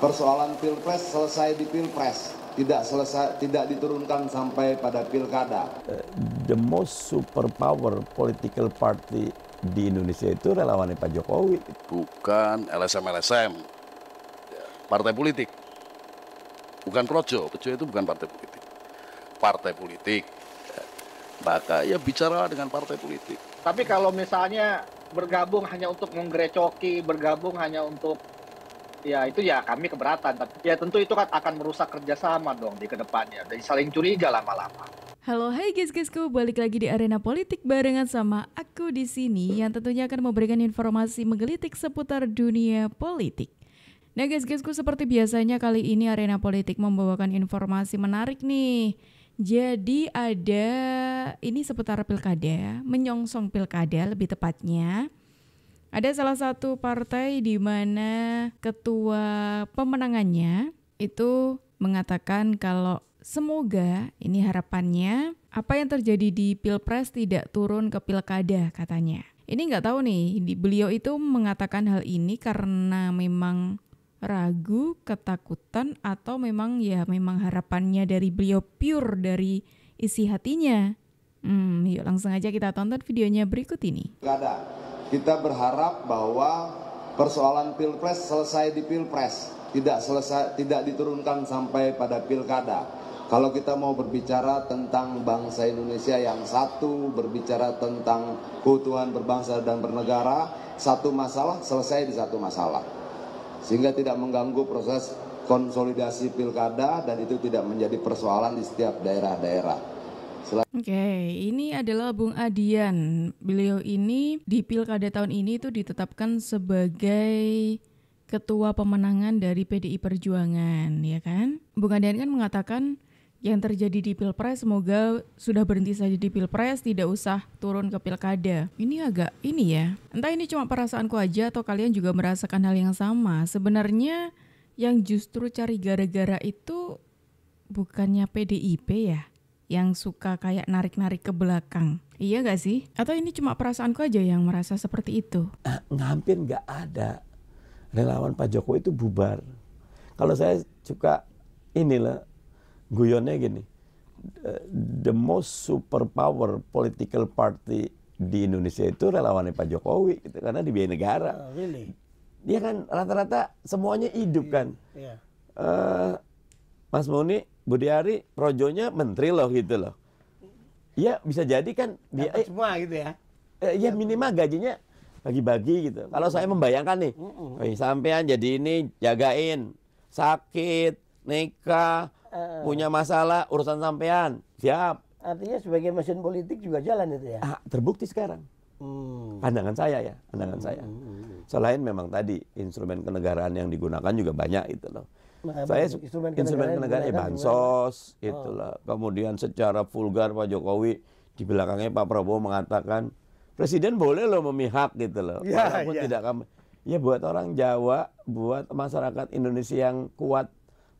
persoalan pilpres selesai di pilpres, tidak diturunkan sampai pada pilkada. The most superpower political party di Indonesia itu relawannya Pak Jokowi. Bukan LSM-LSM, partai politik. Bukan projo itu bukan partai politik. Partai politik, maka ya bicara dengan partai politik. Tapi kalau misalnya bergabung hanya untuk menggerecoki, bergabung hanya untuk ya itu ya kami keberatan. Tapi ya tentu itu kan akan merusak kerjasama dong di kedepannya. Dan saling curiga lama-lama. Halo, hai guys-guysku, balik lagi di Arena Politik barengan sama aku di sini yang tentunya akan memberikan informasi menggelitik seputar dunia politik. Nah guys-guysku, seperti biasanya kali ini Arena Politik membawakan informasi menarik nih. Jadi ada ini seputar pilkada, menyongsong pilkada lebih tepatnya. Ada salah satu partai di mana ketua pemenangannya itu mengatakan kalau semoga ini harapannya apa yang terjadi di pilpres tidak turun ke pilkada katanya. Ini nggak tahu nih, beliau itu mengatakan hal ini karena memang ragu, ketakutan, atau memang harapannya dari beliau pure dari isi hatinya. Yuk langsung aja kita tonton videonya berikut ini. Kita berharap bahwa persoalan pilpres selesai di pilpres, tidak diturunkan sampai pada pilkada. Kalau kita mau berbicara tentang bangsa Indonesia yang satu, berbicara tentang keutuhan berbangsa dan bernegara, satu masalah selesai di satu masalah. Sehingga tidak mengganggu proses konsolidasi pilkada dan itu tidak menjadi persoalan di setiap daerah-daerah. Oke, ini adalah Bung Adian. Beliau ini di pilkada tahun ini itu ditetapkan sebagai ketua pemenangan dari PDI Perjuangan, ya kan? Bung Adian kan mengatakan yang terjadi di pilpres semoga sudah berhenti saja di pilpres, tidak usah turun ke pilkada. Ini agak ini ya, entah ini cuma perasaanku aja atau kalian juga merasakan hal yang sama. Sebenarnya yang justru cari gara-gara itu bukannya PDIP ya, yang suka kayak narik-narik ke belakang. Iya gak sih? Atau ini cuma perasaanku aja yang merasa seperti itu? Hampir nggak ada relawan Pak Jokowi itu bubar. Kalau saya suka inilah guyonnya gini, the most superpower political party di Indonesia itu relawannya Pak Jokowi gitu, karena dibiayai negara. Really? Dia kan rata-rata semuanya hidup kan. Yeah. Mas Muni, Budiari, projonya menteri loh gitu loh. Ya bisa jadi kan dia semua gitu ya. Ya minimal gajinya bagi-bagi gitu. Kalau saya membayangkan nih, sampean jadi ini jagain, sakit, nikah, punya masalah urusan sampean, siap. Artinya sebagai mesin politik juga jalan itu ya. Terbukti sekarang. Pandangan saya ya, pandangan saya. Selain memang tadi instrumen kenegaraan yang digunakan juga banyak itu loh. Saya instrumen kenegaraan ya bansos itu loh. Kemudian secara vulgar Pak Jokowi di belakangnya Pak Prabowo mengatakan presiden boleh loh memihak gitu loh. Walaupun tidak ya buat orang Jawa, buat masyarakat Indonesia yang kuat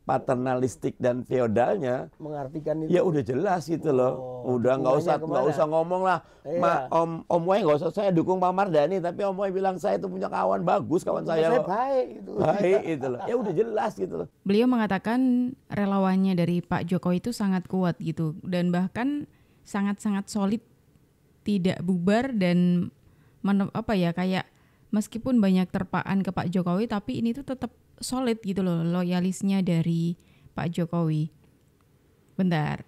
paternalistik dan feodalnya, mengartikan itu ya udah jelas gitu loh. Udah nggak usah ngomong lah. Om Wai nggak usah saya dukung Pak Mardhani, tapi Om Wai bilang saya itu punya kawan bagus, kawan saya baik gitu. Baik gitu loh. Ya udah jelas gitu loh. Beliau mengatakan relawannya dari Pak Jokowi itu sangat kuat gitu, dan bahkan sangat-sangat solid, tidak bubar dan kayak meskipun banyak terpaan ke Pak Jokowi, tapi ini tuh tetap solid gitu loh, loyalisnya dari Pak Jokowi. Bentar.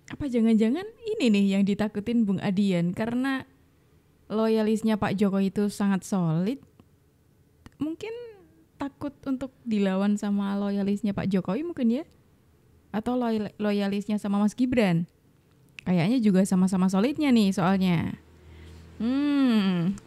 Apa jangan-jangan ini nih yang ditakutin Bung Adian, karena loyalisnya Pak Jokowi itu sangat solid, mungkin takut untuk dilawan sama loyalisnya Pak Jokowi mungkin ya? Atau loyalisnya sama Mas Gibran? Kayaknya juga sama-sama solidnya nih soalnya.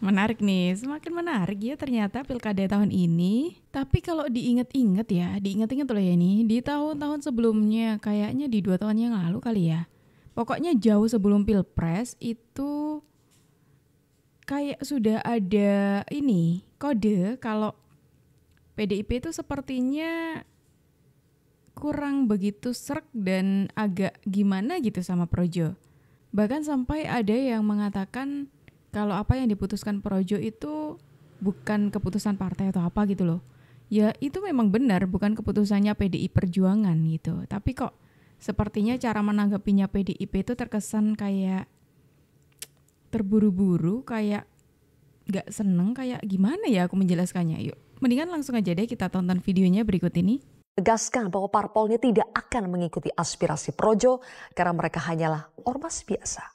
Menarik nih, semakin menarik ya ternyata pilkada tahun ini. Tapi kalau diingat-ingat loh ya ini, di tahun-tahun sebelumnya, kayaknya di 2 tahun yang lalu kali ya. Pokoknya jauh sebelum pilpres itu kayak sudah ada ini, kode kalau PDIP itu sepertinya kurang begitu srek dan agak gimana gitu sama Projo. Bahkan sampai ada yang mengatakan kalau apa yang diputuskan Projo itu bukan keputusan partai atau apa gitu loh. ya itu memang benar bukan keputusannya PDI Perjuangan gitu. Tapi kok sepertinya cara menanggapinya PDIP itu terkesan kayak terburu-buru, kayak gak seneng, kayak gimana ya aku menjelaskannya. Yuk, mendingan langsung aja deh kita tonton videonya berikut ini. Tegaskan bahwa parpolnya tidak akan mengikuti aspirasi Projo karena mereka hanyalah ormas biasa.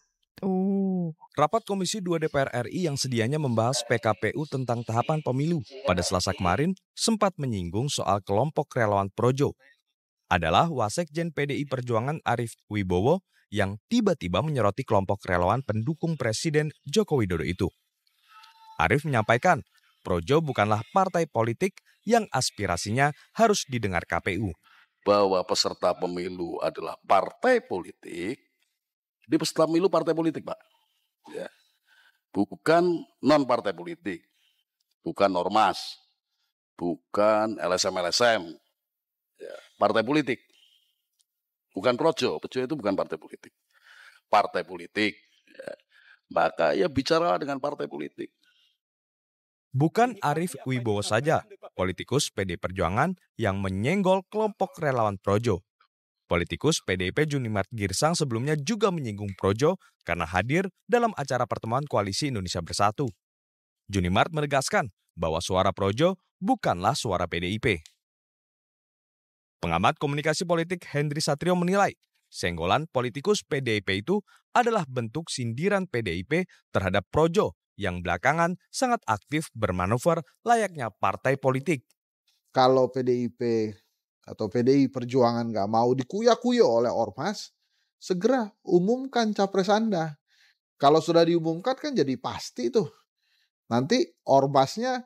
Rapat Komisi 2 DPR RI yang sedianya membahas PKPU tentang tahapan pemilu pada Selasa kemarin sempat menyinggung soal kelompok relawan Projo. Adalah Wasekjen PDI Perjuangan Arief Wibowo yang tiba-tiba menyoroti kelompok relawan pendukung Presiden Joko Widodo itu. Arief menyampaikan, Projo bukanlah partai politik yang aspirasinya harus didengar KPU. Bahwa peserta pemilu adalah partai politik, di peserta pemilu partai politik, Pak. Ya. Bukan non-partai politik, bukan ormas, bukan LSM-LSM, ya. Partai politik. Bukan Projo itu bukan partai politik. Partai politik, ya. Maka ya bicara dengan partai politik. Bukan Arief Wibowo saja, politikus PDI Perjuangan yang menyenggol kelompok relawan Projo. Politikus PDIP Junimart Girsang sebelumnya juga menyinggung Projo karena hadir dalam acara pertemuan Koalisi Indonesia Bersatu. Junimart menegaskan bahwa suara Projo bukanlah suara PDIP. Pengamat komunikasi politik Hendri Satrio menilai, senggolan politikus PDIP itu adalah bentuk sindiran PDIP terhadap Projo yang belakangan sangat aktif bermanuver layaknya partai politik. Kalau PDIP atau PDI Perjuangan nggak mau dikuya-kuya oleh ormas, segera umumkan capres Anda. Kalau sudah diumumkan kan jadi pasti tuh. Nanti ormasnya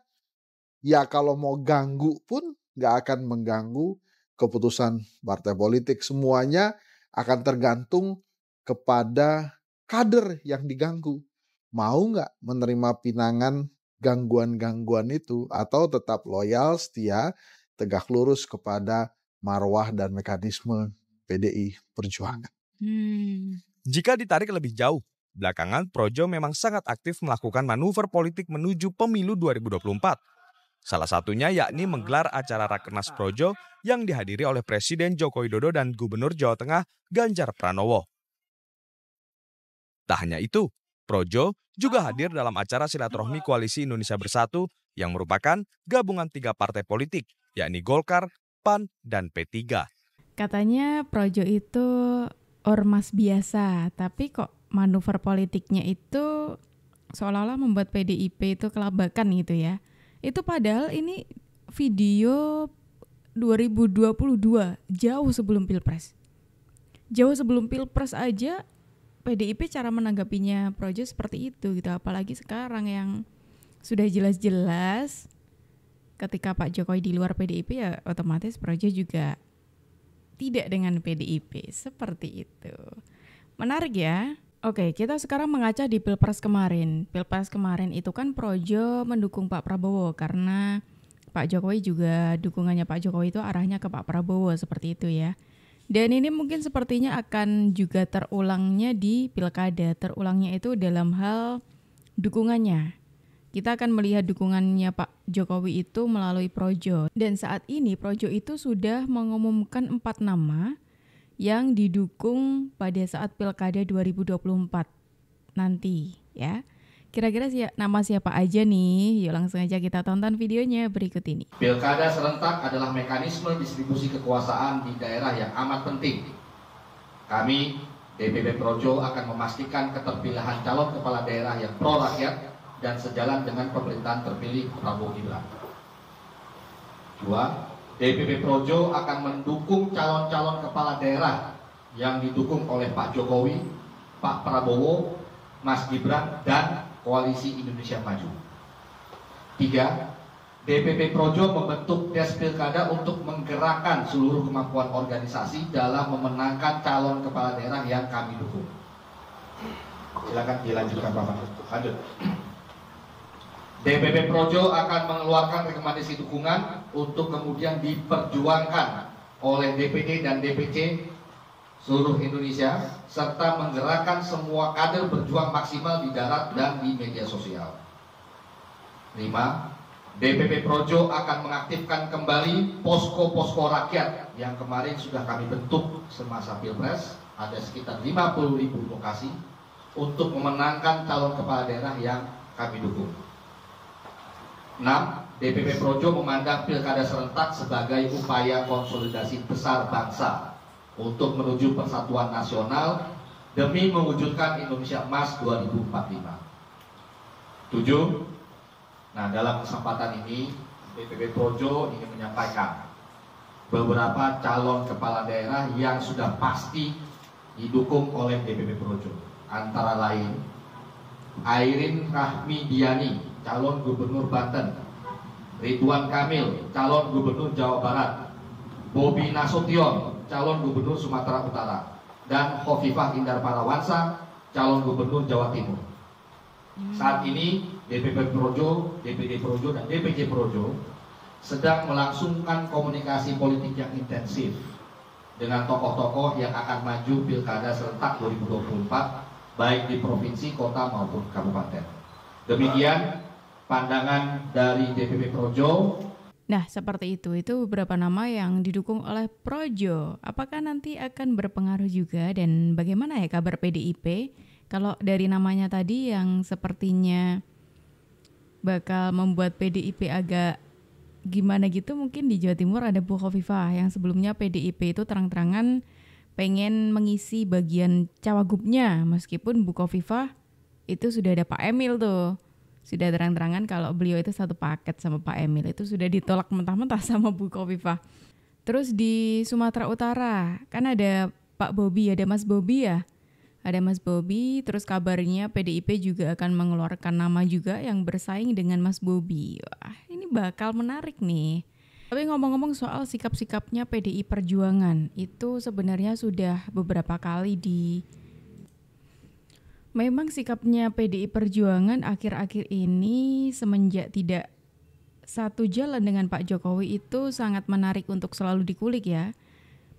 ya kalau mau ganggu pun nggak akan mengganggu keputusan partai politik. Semuanya akan tergantung kepada kader yang diganggu. Mau nggak menerima pinangan gangguan-gangguan itu atau tetap loyal, setia, tegak lurus kepada marwah dan mekanisme PDI Perjuangan. Jika ditarik lebih jauh, belakangan Projo memang sangat aktif melakukan manuver politik menuju pemilu 2024. Salah satunya yakni menggelar acara Rakernas Projo yang dihadiri oleh Presiden Joko Widodo dan Gubernur Jawa Tengah Ganjar Pranowo. Tak hanya itu, Projo juga hadir dalam acara silaturahmi Koalisi Indonesia Bersatu yang merupakan gabungan 3 partai politik, yakni Golkar, PAN, dan P3. Katanya Projo itu ormas biasa, tapi kok manuver politiknya itu seolah-olah membuat PDIP itu kelabakan gitu ya. Itu padahal ini video 2022, jauh sebelum Pilpres. Jauh sebelum Pilpres aja PDIP cara menanggapinya Projo seperti itu gitu, apalagi sekarang yang sudah jelas-jelas ketika Pak Jokowi di luar PDIP ya otomatis Projo juga tidak dengan PDIP, seperti itu. Menarik ya. Oke, kita sekarang mengaca di Pilpres kemarin. Pilpres kemarin itu kan Projo mendukung Pak Prabowo karena Pak Jokowi juga dukungannya Pak Jokowi itu arahnya ke Pak Prabowo seperti itu ya. Dan ini mungkin sepertinya akan juga terulangnya di Pilkada. Terulangnya itu dalam hal dukungannya. Kita akan melihat dukungannya Pak Jokowi itu melalui Projo. Dan saat ini Projo itu sudah mengumumkan 4 nama yang didukung pada saat Pilkada 2024 nanti ya. Kira-kira nama siapa aja nih? Yuk langsung aja kita tonton videonya berikut ini. Pilkada serentak adalah mekanisme distribusi kekuasaan di daerah yang amat penting. Kami, DPP Projo akan memastikan keterpilihan calon kepala daerah yang pro rakyat dan sejalan dengan pemerintahan terpilih Prabowo Gibran. 2. DPP Projo akan mendukung calon-calon kepala daerah yang didukung oleh Pak Jokowi, Pak Prabowo, Mas Gibran, dan Koalisi Indonesia Maju. 3. DPP Projo membentuk Des Pilkada untuk menggerakkan seluruh kemampuan organisasi dalam memenangkan calon kepala daerah yang kami dukung. Silakan dilanjutkan Bapak. Lanjut. DPP Projo akan mengeluarkan rekomendasi dukungan untuk kemudian diperjuangkan oleh DPD dan DPC seluruh Indonesia serta menggerakkan semua kader berjuang maksimal di darat dan di media sosial. 5. DPP Projo akan mengaktifkan kembali posko-posko rakyat yang kemarin sudah kami bentuk semasa Pilpres, ada sekitar 50.000 lokasi untuk memenangkan calon kepala daerah yang kami dukung. 6. DPP Projo memandang Pilkada serentak sebagai upaya konsolidasi besar bangsa untuk menuju persatuan nasional demi mewujudkan Indonesia Emas 2045. 7. Nah, dalam kesempatan ini DPP Projo ingin menyampaikan beberapa calon kepala daerah yang sudah pasti didukung oleh DPP Projo, antara lain Airin Rahmidiani, calon Gubernur Banten; Ridwan Kamil, calon Gubernur Jawa Barat; Bobi Nasution, calon Gubernur Sumatera Utara; dan Khofifah Indar Parawansa, calon Gubernur Jawa Timur. Saat ini DPP Projo, DPD Projo, dan DPJ Projo sedang melangsungkan komunikasi politik yang intensif dengan tokoh-tokoh yang akan maju Pilkada serentak 2024, baik di provinsi, kota maupun kabupaten. Demikian pandangan dari DPP Projo. Nah, seperti itu beberapa nama yang didukung oleh Projo. Apakah nanti akan berpengaruh juga, dan bagaimana ya kabar PDIP? Kalau dari namanya tadi yang sepertinya bakal membuat PDIP agak gimana gitu, mungkin di Jawa Timur ada Bu Khofifah yang sebelumnya PDIP itu terang-terangan pengen mengisi bagian cawagupnya, meskipun Bu Khofifah itu sudah ada Pak Emil tuh. Sudah terang-terangan kalau beliau itu satu paket sama Pak Emil, itu sudah ditolak mentah-mentah sama Bu Khofifah. Terus di Sumatera Utara kan ada Pak Bobi, ada Mas Bobi ya. Ada Mas Bobi, terus kabarnya PDIP juga akan mengeluarkan nama juga yang bersaing dengan Mas Bobi. Wah, ini bakal menarik nih. Tapi ngomong-ngomong soal sikap-sikapnya PDI Perjuangan, itu sebenarnya sudah beberapa kali Memang sikapnya PDI Perjuangan akhir-akhir ini semenjak tidak satu jalan dengan Pak Jokowi itu sangat menarik untuk selalu dikulik ya.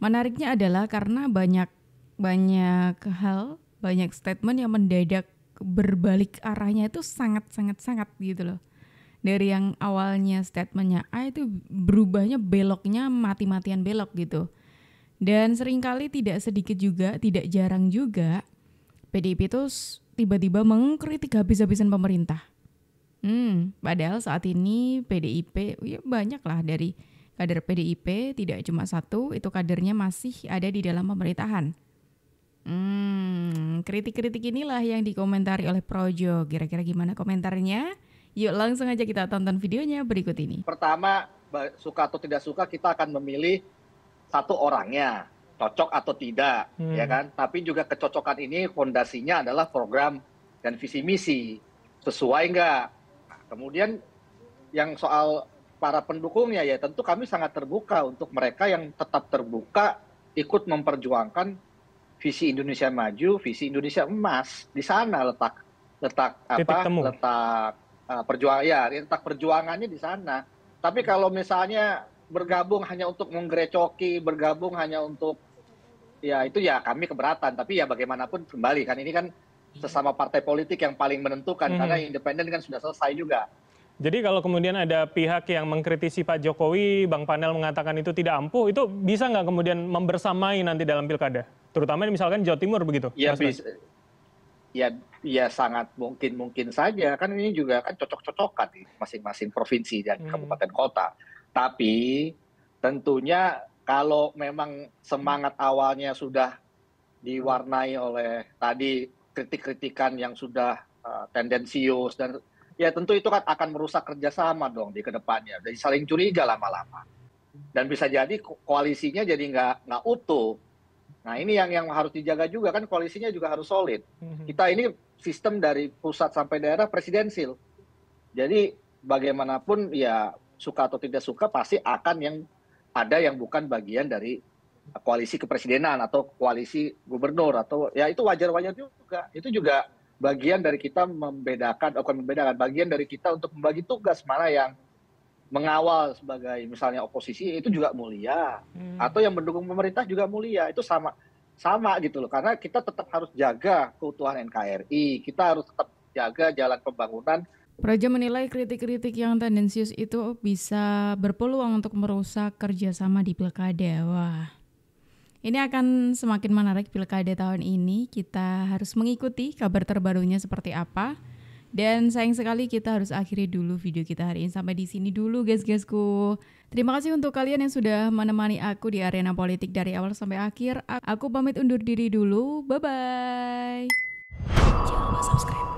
Menariknya adalah karena banyak hal, banyak statement yang mendadak berbalik arahnya itu sangat gitu loh. Dari yang awalnya statementnya A itu berubahnya beloknya mati-matian belok gitu. Dan seringkali tidak sedikit juga, tidak jarang juga PDIP itu tiba-tiba mengkritik habis-habisan pemerintah. Padahal saat ini PDIP ya banyak lah dari kader PDIP, tidak cuma satu, itu kadernya masih ada di dalam pemerintahan. Kritik-kritik inilah yang dikomentari oleh Projo. Kira-kira gimana komentarnya? Yuk langsung aja kita tonton videonya berikut ini. Pertama, suka atau tidak suka kita akan memilih satu orangnya, cocok atau tidak, ya kan? Tapi juga kecocokan ini fondasinya adalah program dan visi misi, sesuai nggak? Nah, kemudian yang soal para pendukungnya ya tentu kami sangat terbuka untuk mereka yang tetap terbuka ikut memperjuangkan visi Indonesia Maju, visi Indonesia Emas. Di sana letak perjuangannya di sana. Tapi kalau misalnya bergabung hanya untuk menggerecoki, bergabung hanya untuk ya itu ya kami keberatan. Tapi ya bagaimanapun kembali kan ini kan sesama partai politik yang paling menentukan karena independen kan sudah selesai juga. Jadi kalau kemudian ada pihak yang mengkritisi Pak Jokowi, Bang Panel mengatakan itu tidak ampuh, itu bisa nggak kemudian membersamai nanti dalam pilkada? Terutama misalkan Jawa Timur begitu? Ya bisa. Ya sangat mungkin saja. Kan ini juga kan cocok-cocokan di masing-masing provinsi dan kabupaten kota. Tapi tentunya kalau memang semangat awalnya sudah diwarnai oleh tadi kritik-kritikan yang sudah tendensius dan ya tentu itu kan akan merusak kerjasama dong di kedepannya. Jadi saling curiga lama-lama. Dan bisa jadi koalisinya jadi nggak utuh. Nah ini yang harus dijaga juga kan koalisinya juga harus solid. Kita ini sistem dari pusat sampai daerah presidensil. Jadi bagaimanapun ya suka atau tidak suka pasti akan yang bukan bagian dari koalisi kepresidenan atau koalisi gubernur atau ya itu wajar-wajar juga. Itu juga bagian dari kita bagian dari kita untuk membagi tugas mana yang mengawal sebagai misalnya oposisi itu juga mulia atau yang mendukung pemerintah juga mulia, itu sama gitu loh, karena kita tetap harus jaga keutuhan NKRI, kita harus tetap jaga jalan pembangunan Projo menilai kritik-kritik yang tendensius itu bisa berpeluang untuk merusak kerjasama di pilkada. Wah, ini akan semakin menarik pilkada tahun ini. Kita harus mengikuti kabar terbarunya seperti apa. Dan sayang sekali kita harus akhiri dulu video kita hari ini. Sampai di sini dulu guys-guysku. Terima kasih untuk kalian yang sudah menemani aku di arena politik dari awal sampai akhir. Aku pamit undur diri dulu. Bye-bye. Jangan lupa subscribe.